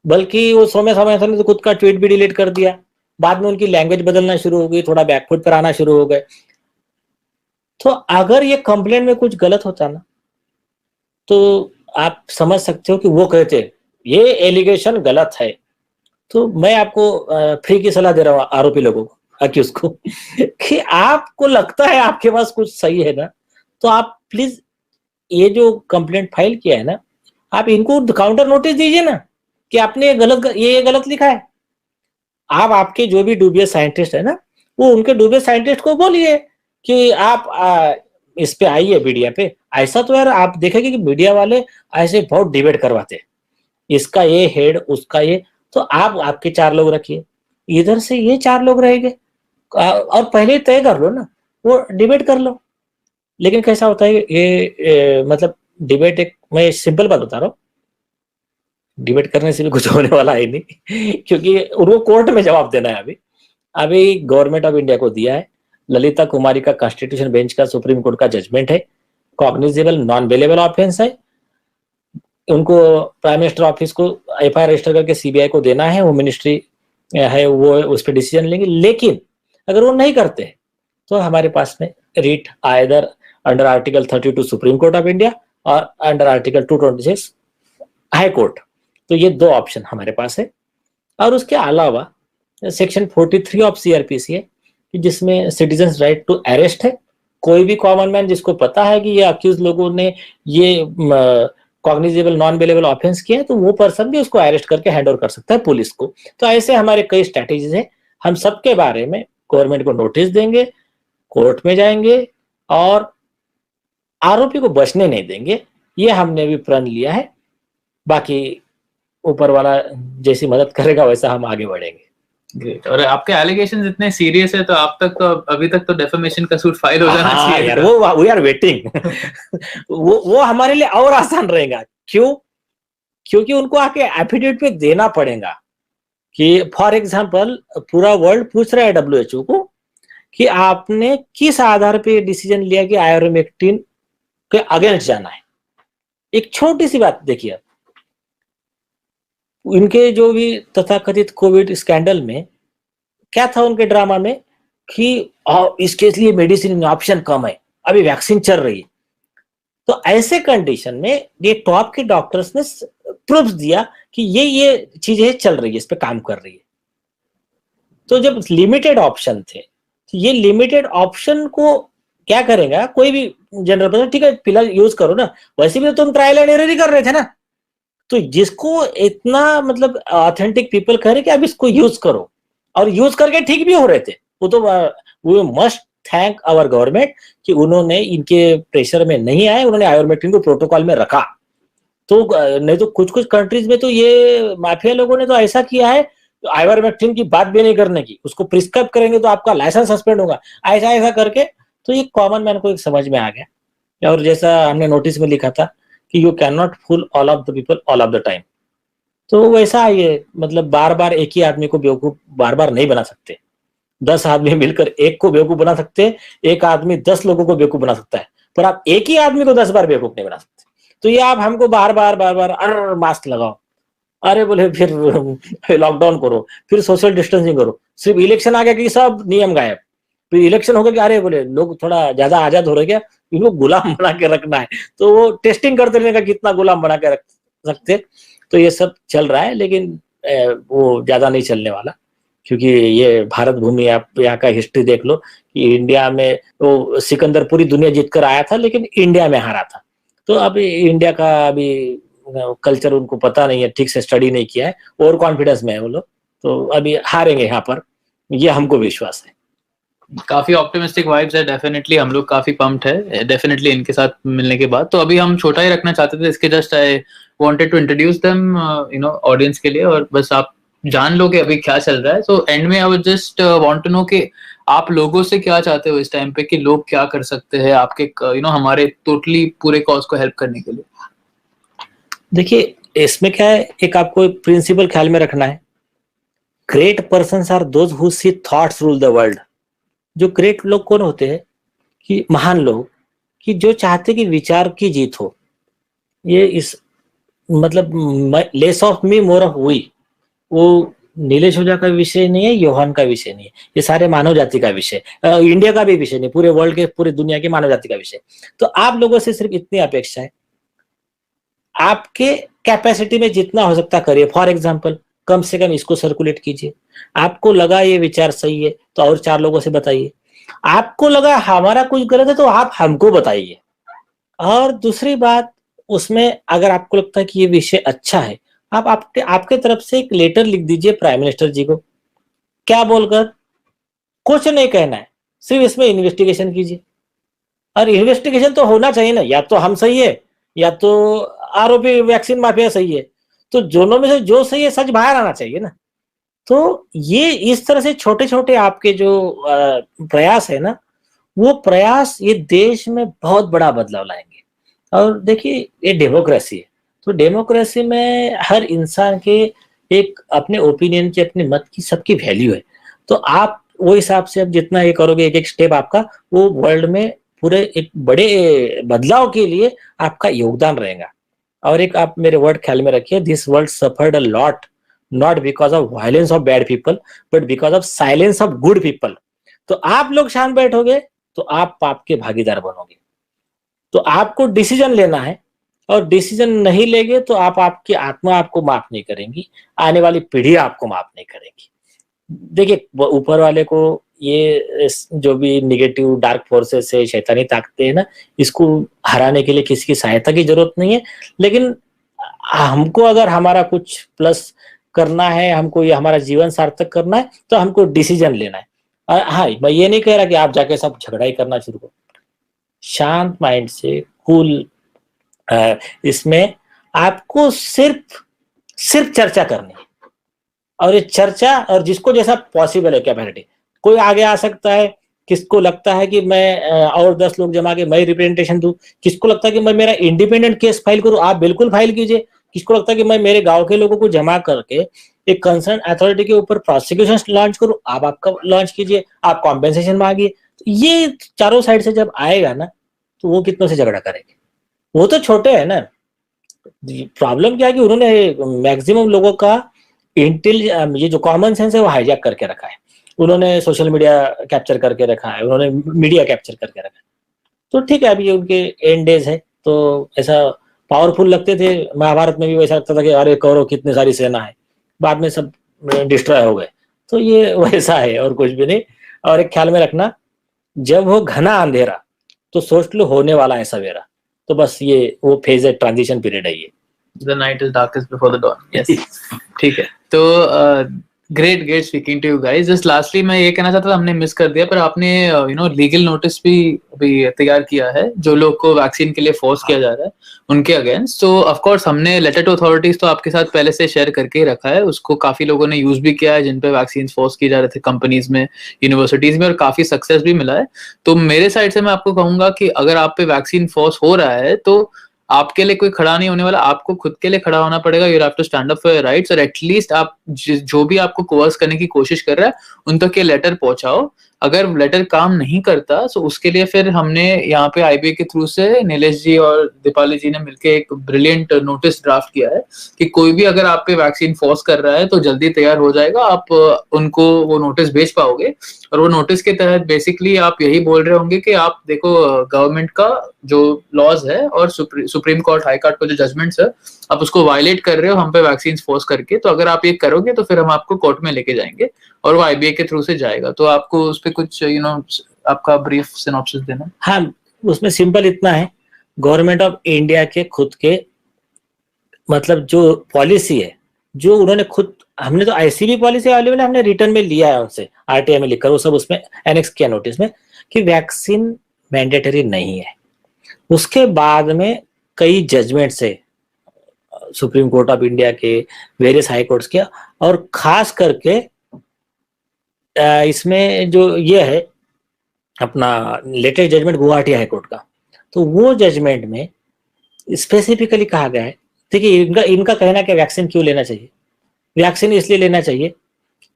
Speaker 2: बल्कि वो सौम्या ने तो खुद का ट्वीट भी डिलीट कर दिया, बाद में उनकी लैंग्वेज बदलना शुरू हो गई, थोड़ा बैकफुट पर आना शुरू हो गए। तो अगर ये कंप्लेंट में कुछ गलत होता ना, तो आप समझ सकते हो कि वो कहते ये एलिगेशन गलत है। तो मैं आपको फ्री की सलाह दे रहा हूँ आरोपी लोगों को, अक्यूज को, कि आपको लगता है आपके पास कुछ सही है ना, तो आप प्लीज ये जो कंप्लेंट फाइल किया है ना, आप इनको काउंटर नोटिस दीजिए ना कि आपने ये गलत लिखा है। आप आपके जो भी डूबियस साइंटिस्ट है ना, वो उनके डूबियस साइंटिस्ट को बोलिए कि आप इस पे आइए मीडिया पे। ऐसा तो यार आप देखेंगे कि मीडिया वाले ऐसे बहुत डिबेट करवाते हैं, इसका ये हेड उसका ये, तो आप आपके 4 लोग रखिए, इधर से ये 4 लोग रहेंगे, और पहले तय कर लो ना, वो डिबेट कर लो। लेकिन कैसा होता है ये मतलब डिबेट, एक मैं सिंपल बात बता रहा हूँ, डिबेट करने से भी कुछ होने वाला है नहीं, क्योंकि उनको कोर्ट में जवाब देना है। अभी गवर्नमेंट ऑफ इंडिया को दिया है, ललिता कुमारी का कॉन्स्टिट्यूशन बेंच का सुप्रीम कोर्ट का जजमेंट है, कॉग्निजेबल नॉन बेलेबल ऑफेंस है, उनको प्राइम मिनिस्टर ऑफिस को एफआईआर रजिस्टर करके सीबीआई को देना है, वो मिनिस्ट्री है वो उस पर डिसीजन लेंगे। लेकिन अगर वो नहीं करते तो हमारे पास में writ either under article 32 supreme court of India और अंडर आर्टिकल 226 हाई कोर्ट। तो ये 2 ऑप्शन हमारे पास है। और उसके अलावा सेक्शन 43 ऑफ सीआरपीसी है, जिसमें सिटीजन राइट टू अरेस्ट है। कोई भी कॉमन मैन जिसको पता है कि ये अक्यूज लोगों ने ये कॉग्निजेबल नॉन बेलेबल ऑफेंस किया है, तो वो पर्सन भी उसको अरेस्ट करके हैंड ओवर कर सकता है पुलिस को। तो ऐसे हमारे कई स्ट्रैटेजीज हैं, हम सबके बारे में गवर्नमेंट को नोटिस देंगे, कोर्ट में जाएंगे और आरोपी को बचने नहीं देंगे। ये हमने भी प्रण लिया है, बाकी ऊपर वाला जैसी मदद करेगा वैसा हम आगे बढ़ेंगे।
Speaker 1: ग्रेट। और आपके एलिगेशंस इतने सीरियस है, तो आप तक तो अभी तक तो डेफेमेशन का सूट फाइल हो जाना चाहिए
Speaker 2: यार, वो वी आर वेटिंग। वो हमारे लिए और आसान रहेगा। क्यों? क्योंकि उनको आके एफिडेविट में देना पड़ेगा कि फॉर एग्जांपल पूरा वर्ल्ड पूछ रहा है WHO को कि आपने किस आधार पे डिसीजन लिया कि आइवरमेक्टिन के अगेंस्ट जाना है। एक छोटी सी बात देखिए, इनके जो भी तथाकथित कोविड स्कैंडल में क्या था उनके ड्रामा में कि इसके लिए मेडिसिन ऑप्शन कम है, अभी वैक्सीन चल रही है। तो ऐसे कंडीशन में ये टॉप के डॉक्टर्स ने प्रूफ दिया कि ये चीजें चल रही है, इस पे काम कर रही है। तो जब लिमिटेड ऑप्शन थे, तो ये लिमिटेड ऑप्शन को क्या करेगा कोई भी जनरल पर्सन, ठीक है फिलहाल यूज करो ना, वैसे भी तो तुम ट्रायल एंड एरर ही कर रहे थे ना। तो जिसको इतना मतलब ऑथेंटिक पीपल कह रहे कि अब इसको यूज करो, और यूज करके ठीक भी हो रहे थे, वो तो we must thank our government कि उन्होंने इनके प्रेशर में नहीं आए, उन्होंने आइवरमेक्टिन को प्रोटोकॉल में रखा। तो नहीं तो कुछ कंट्रीज में तो ये माफिया लोगों ने तो ऐसा किया है, आइवरमेक्टिन की बात भी नहीं करने की, उसको प्रिस्क्राइब करेंगे तो आपका लाइसेंस सस्पेंड होगा, ऐसा करके। तो ये कॉमन मैन को एक समझ में आ गया, और जैसा हमने नोटिस में लिखा था कि you can not fool all of the people all of the time. तो वैसा ये मतलब बार बार एक ही आदमी को बेवकूफ बार बार नहीं बना सकते। 10 आदमी मिलकर एक को बेवकूफ बना सकते हैं, एक आदमी 10 लोगों को बेवकूफ बना सकता है, पर आप एक ही आदमी को 10 बार बेवकूफ नहीं बना सकते। तो ये आप हमको बार बार अरे मास्क लगाओ, अरे बोले फिर लॉकडाउन करो, फिर सोशल डिस्टेंसिंग करो, सिर्फ इलेक्शन आ गया कि सब नियम गायब, फिर इलेक्शन हो गया कि अरे बोले लोग थोड़ा ज्यादा आजाद हो रहे क्या, इनको गुलाम बना के रखना है। तो वो टेस्टिंग करते रहने का कितना गुलाम बना के रख सकते। तो ये सब चल रहा है, लेकिन वो ज्यादा नहीं चलने वाला, क्योंकि ये भारत भूमि, आप यहाँ का हिस्ट्री देख लो कि इंडिया में वो सिकंदर पूरी दुनिया जीत कर आया था, लेकिन इंडिया में हारा था। तो अभी इंडिया का अभी कल्चर उनको पता नहीं है, ठीक से स्टडी नहीं किया है, ओवर कॉन्फिडेंस में है वो लोग, तो अभी हारेंगे यहाँ पर, ये हमको विश्वास है।
Speaker 1: काफी ऑप्टिमिस्टिक वाइब्स है, डेफिनेटली हम लोग काफी पम्प्ड है डेफिनेटली इनके साथ मिलने के बाद। तो अभी हम छोटा ही रखना चाहते थे इसके, just I wanted to introduce them audience के लिए, और बस आप जान लो कि अभी क्या चल रहा है। तो एंड में I would just want to know कि आप लोगों से क्या चाहते हो इस टाइम पे, कि लोग क्या कर सकते हैं आपके हमारे टोटली पूरे कॉज को हेल्प करने के लिए।
Speaker 2: देखिए इसमें क्या है, एक आपको एक प्रिंसिपल ख्याल में रखना है, great persons are those who see thoughts rule the world. जो ग्रेट लोग कौन होते हैं, कि महान लोग, कि जो चाहते कि विचार की जीत हो। ये इस मतलब less of me more of we, वो नीलेश ओझा का विषय नहीं है, योहान का विषय नहीं है, ये सारे मानव जाति का विषय, इंडिया का भी विषय नहीं, पूरे वर्ल्ड के, पूरी दुनिया के मानव जाति का विषय। तो आप लोगों से सिर्फ इतनी अपेक्षा है, आपके कैपेसिटी में जितना हो सकता करिए। फॉर एग्जाम्पल कम से कम इसको सर्कुलेट कीजिए। आपको लगा ये विचार सही है तो और 4 लोगों से बताइए। आपको लगा हमारा कुछ गलत है तो आप हमको बताइए। और दूसरी बात, उसमें अगर आपको लगता है कि ये विषय अच्छा है, आप आपके तरफ से एक लेटर लिख दीजिए प्राइम मिनिस्टर जी को। क्या बोलकर? कुछ नहीं कहना है, सिर्फ इसमें इन्वेस्टिगेशन कीजिए। और इन्वेस्टिगेशन तो होना चाहिए ना, या तो हम सही है या तो आरोपी वैक्सीन माफिया सही है, तो दोनों में से जो सही है सच बाहर आना चाहिए ना। तो ये इस तरह से छोटे छोटे आपके जो प्रयास है ना, वो प्रयास ये देश में बहुत बड़ा बदलाव लाएंगे। और देखिए ये डेमोक्रेसी है, तो डेमोक्रेसी में हर इंसान के एक अपने ओपिनियन की, अपने मत की, सबकी वैल्यू है। तो आप वो हिसाब से अब जितना ये करोगे, एक एक स्टेप आपका वो वर्ल्ड में पूरे एक बड़े बदलाव के लिए आपका योगदान रहेगा। और एक आप मेरे वर्ड ख्याल में रखिए, this world suffered a lot not because of violence of bad people but because of silence of good people. तो आप लोग शांत बैठोगे तो आप पाप के भागीदार बनोगे। तो आपको डिसीजन लेना है, और डिसीजन नहीं लेंगे तो आप, आपकी आत्मा आपको माफ नहीं करेंगी, आने वाली पीढ़ी आपको माफ नहीं करेगी। देखिए ऊपर वाले को ये जो भी निगेटिव डार्क फोर्सेस है, शैतानी ताकतें है ना, इसको हराने के लिए किसी की सहायता की जरूरत नहीं है। लेकिन हमको अगर हमारा कुछ प्लस करना है, हमको ये हमारा जीवन सार्थक करना है, तो हमको डिसीजन लेना है। हाँ, मैं ये नहीं कह रहा कि आप जाके सब झगड़ा ही करना शुरू करो। शांत माइंड से, कूल, इसमें आपको सिर्फ चर्चा करनी है। और ये चर्चा, और जिसको जैसा पॉसिबल है कैपेसिटी, कोई आगे आ सकता है, किसको लगता है कि मैं और 10 लोग जमा के मैं रिप्रेजेंटेशन दूं, किसको लगता है कि मैं मेरा इंडिपेंडेंट केस फाइल करूं, आप बिल्कुल फाइल कीजिए। किसको लगता है कि मैं मेरे गांव के लोगों को जमा करके एक कंसर्न अथॉरिटी के ऊपर प्रोसिक्यूशन लॉन्च करूं, आप आपका लॉन्च कीजिए, आप कॉम्पेंसेशन मांगिए। ये चारों साइड से जब आएगा ना, तो वो कितनों से झगड़ा करेंगे? वो तो छोटे है ना। प्रॉब्लम क्या है कि उन्होंने मैक्सिमम लोगों का ये जो कॉमन सेंस है वो हाईजैक करके रखा है। उन्होंने सोशल मीडिया कैप्चर करके रखा है, उन्होंने मीडिया कैप्चर करके रखा है। तो ठीक है, अभी उनके एंड डेज है, तो ऐसा पावरफुल लगते थे। महाभारत में भी वैसा लगता था कि अरे कौरव कितनी सारी सेना है, बाद में सब डिस्ट्रॉय हो गए। तो ये वैसा है और कुछ भी नहीं। और एक ख्याल में रखना, जब हो घना अंधेरा तो सोच लो होने वाला है सवेरा। तो बस ये वो फेज है, ट्रांजिशन पीरियड है ये।
Speaker 1: The night is darkest before the dawn. Yes. ठीक है। तो great speaking to you guys. Just lastly मैं ये कहना चाहता था, हमने मिस कर दिया, पर आपने लीगल नोटिस भी अभी तैयार किया है जो लोग को वैक्सीन के लिए फोर्स किया जा रहा है उनके अगेंस्ट। तो ऑफ कोर्स हमने लेटर टू अथॉरिटीज तो आपके साथ पहले से शेयर करके ही रखा है, उसको काफी लोगों ने यूज भी किया है जिन पे वैक्सीन फोर्स किए जा रहे थे कंपनीज में, यूनिवर्सिटीज में, और काफी सक्सेस भी मिला है। तो मेरे साइड से मैं आपको कहूंगा कि अगर आप पे वैक्सीन फोर्स हो रहा है तो आपके लिए कोई खड़ा नहीं होने वाला, आपको खुद के लिए खड़ा होना पड़ेगा। You have to stand up for your rights. और एटलीस्ट आप जो भी आपको कोर्स करने की कोशिश कर रहा है उन तक ये लेटर पहुंचाओ। अगर लेटर काम नहीं करता तो उसके लिए फिर हमने यहाँ पे आईबीए के थ्रू से नीलेश जी और दीपाली जी ने मिलके एक ब्रिलियंट नोटिस ड्राफ्ट किया है कि कोई भी अगर आप पे वैक्सीन फोर्स कर रहा है तो जल्दी तैयार हो जाएगा, आप उनको वो नोटिस भेज पाओगे। और वो नोटिस के तहत बेसिकली आप यही बोल रहे होंगे कि आप देखो गवर्नमेंट का जो लॉज है और सुप्रीम कोर्ट हाई कोर्ट का जो जजमेंट्स है आप उसको वायलेट कर रहे हो हम पे वैक्सीन फोर्स करके, तो अगर आप ये करोगे तो फिर हम आपको कोर्ट में लेके जाएंगे और वो आईबीए के थ्रू से जाएगा। तो आपको उस पर कुछ आपका ब्रीफ सिनॉप्सिस देना।
Speaker 2: हाँ, उसमें सिंपल इतना है, गवर्नमेंट ऑफ इंडिया के खुद के मतलब जो पॉलिसी है, जो उन्होंने खुद, हमने तो आईसीबी पॉलिसी अवेलेबल है, हमने रिटर्न में लिया है उनसे, आरटीआई में लिखकर, वो सब उसमें एनेक्स किया नोटिस में कि वैक्सीन मैंडेटरी नहीं है। उसके बाद में कई जजमेंट से सुप्रीम कोर्ट ऑफ इंडिया के, वेरियस हाई कोर्ट्स के, और खास करके इसमें जो ये है अपना latest judgment Guwahati high court का, तो वो जजमेंट में स्पेसिफिकली कहा गया है, देखिए इनका कहना कि वैक्सीन क्यों लेना चाहिए, वैक्सीन इसलिए लेना चाहिए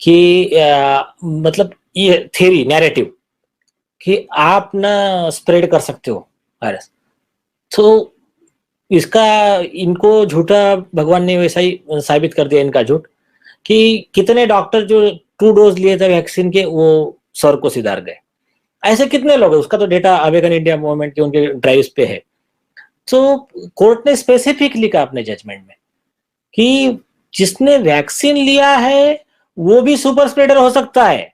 Speaker 2: कि मतलब ये थ्योरी नैरेटिव कि आप ना स्प्रेड कर सकते हो वायरस, तो इसका इनको झूठा भगवान ने वैसा ही साबित कर दिया, इनका झूठ, कि कितने डॉक्टर जो 2 डोज लिए थे वैक्सीन के वो सर को सिधार गए। ऐसे कितने लोग हैं, उसका तो डेटा अवेकन इंडिया मूवमेंट के उनके ड्राइव्स पे है। तो कोर्ट ने स्पेसिफिक लिखा अपने जजमेंट में कि जिसने वैक्सीन लिया है वो भी सुपर स्प्रेडर हो सकता है।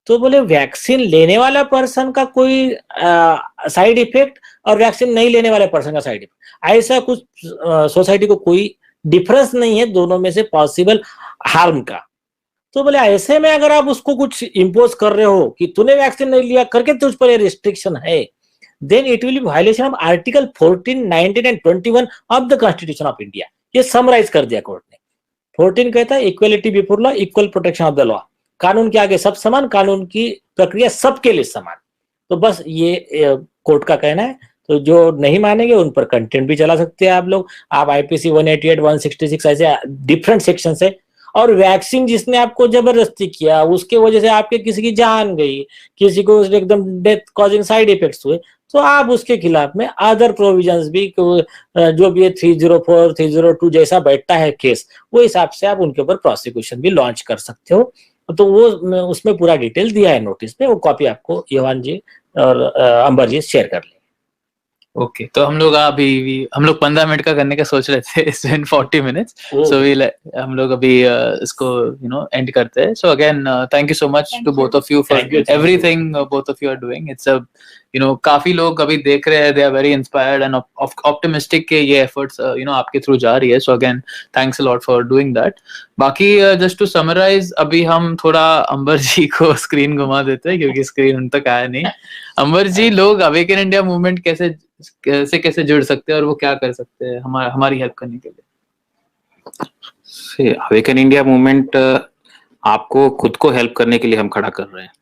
Speaker 2: तो बोले वैक्सीन लेने वाला पर्सन का कोई साइड इफेक्ट और वैक्सीन नहीं लेने वाले पर्सन का साइड इफेक्ट, ऐसा कुछ सोसाइटी को कोई डिफरेंस नहीं है दोनों में से पॉसिबल हार्म का। तो बोले ऐसे में अगर आप उसको कुछ इम्पोज कर रहे हो कि तूने वैक्सीन नहीं लिया करके तुझ पर ये रिस्ट्रिक्शन है, then it will be violation of article 14, 19 and 21 of the constitution of India. ये समराइज कर दिया कोर्ट ने। 14 कहता है equality before law, equal protection of the law, कानून के आगे सब समान, कानून की प्रक्रिया सबके लिए समान। तो बस ये कोर्ट का कहना है। तो जो नहीं मानेंगे उन पर कंटेंट भी चला सकते हैं आप लोग। आप आईपीसी 188, 166 ऐसे डिफरेंट सेक्शन है। और वैक्सीन जिसने आपको जबरदस्ती किया, उसके वजह से आपके किसी की जान गई, किसी को एकदम डेथ कॉजिंग साइड इफेक्ट्स हुए, तो आप उसके खिलाफ में अदर प्रोविजंस भी जो भी 304, 302 जैसा बैठता है केस, वो हिसाब से आप उनके ऊपर प्रोसिक्यूशन भी लॉन्च कर सकते हो। तो वो उसमें पूरा डिटेल दिया है नोटिस में, वो कॉपी आपको योहान जी और अंबर जी शेयर कर लें।
Speaker 1: ओके, तो हम लोग 15 मिनट का करने का सोच रहे थे, इट्स बीन 40 मिनट्स, सो हम लोग अभी इसको एंड करते हैं। So again thank you so much to both of you for everything both of you are doing. It's काफी लोग अभी देख रहे हैं, they are very inspired and optimistic के ये एफर्ट्स आपके थ्रू जा रही है। So again thanks a lot for doing that. बाकी जस्ट टू समराइज, अभी हम थोड़ा अंबर जी को स्क्रीन घुमा देते हैं क्योंकि स्क्रीन उन तक आया नहीं। अंबर जी, लोग अवेकन इंडिया मूवमेंट कैसे जुड़ सकते हैं और वो क्या कर सकते हैं हमारी हेल्प करने के लिए?
Speaker 4: अवेकन इंडिया मूवमेंट आपको खुद को हेल्प करने के लिए हम खड़ा कर रहे हैं।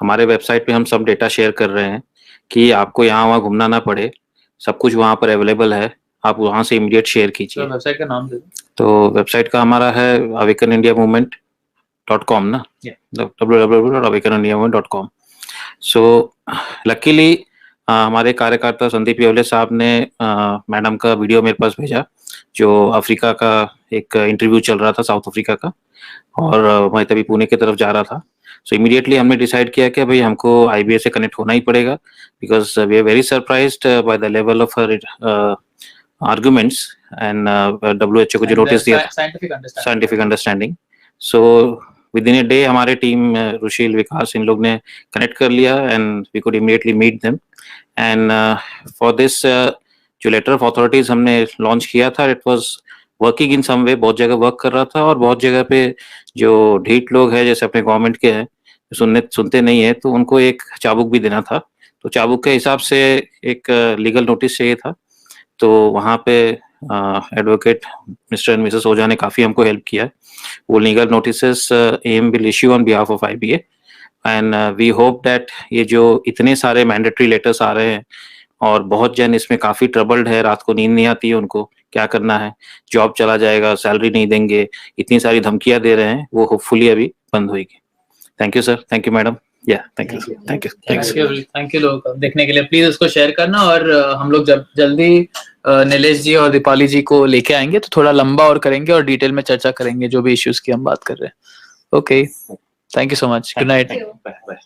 Speaker 4: हमारे वेबसाइट पे हम सब डेटा शेयर कर रहे हैं कि आपको यहाँ वहाँ घूमना ना पड़े, सब कुछ वहाँ पर अवेलेबल है, आप वहाँ से इमीडिएट शेयर कीजिए।
Speaker 1: तो वेबसाइट का नाम दे दो।
Speaker 4: तो वेबसाइट का हमारा है awakenindiamovement.com ना, www.awakenindiamovement.com। सो लकीली हमारे कार्यकर्ता संदीप येवले साहब ने मैडम का वीडियो मेरे पास भेजा, जो अफ्रीका का एक इंटरव्यू चल रहा था, साउथ अफ्रीका का, और मैं तभी पुणे की तरफ जा रहा था। सो इमीडिएटली हमने डिसाइड किया कि भाई हमको आईबीए से कनेक्ट होना ही पड़ेगा, because we are very surprised by the level of arguments and WHO को जो नोटिस दिया, scientific understanding. So within a day हमारे टीम रुशील, विकास, इन लोग ने कनेक्ट कर लिया and we could immediately meet them. And for this जो लेटर ऑफ अथॉरिटीज हमने लॉन्च किया था, it was working in some way, बहुत जगह वर्क कर रहा था, और बहुत जगह पे जो ढीठ लोग हैं जैसे अपने गवर्नमेंट के हैं, सुनते नहीं है, तो उनको एक चाबुक भी देना था। तो चाबुक के हिसाब से एक लीगल नोटिस चाहिए था। तो वहाँ पे advocate mister and misses Ojha ने काफी हमको हेल्प किया है। वो legal notices um will issue on behalf of IBA, and we hope that ये जो इतने सारे मैंडेटरी लेटर्स आ रहे हैं, और बहुत जन इसमें काफी ट्रबल्ड है, रात को नींद नहीं आती है उनको, क्या करना है, जॉब चला जाएगा, सैलरी नहीं देंगे, इतनी सारी धमकियां दे रहे हैं, वो होपफुली अभी बंद होगी। Thank you sir, thank you madam. Yeah, thank you. Thank you. Thanks.
Speaker 1: Thank you लोग देखने के लिए। प्लीज उसको शेयर करना, और हम लोग जब जल्दी नीलेश जी और दीपाली जी को लेके आएंगे तो थोड़ा लंबा और करेंगे और डिटेल में चर्चा करेंगे जो भी इश्यूज की हम बात कर रहे हैं। Okay, thank you so much, good night.
Speaker 4: Bye. Bye.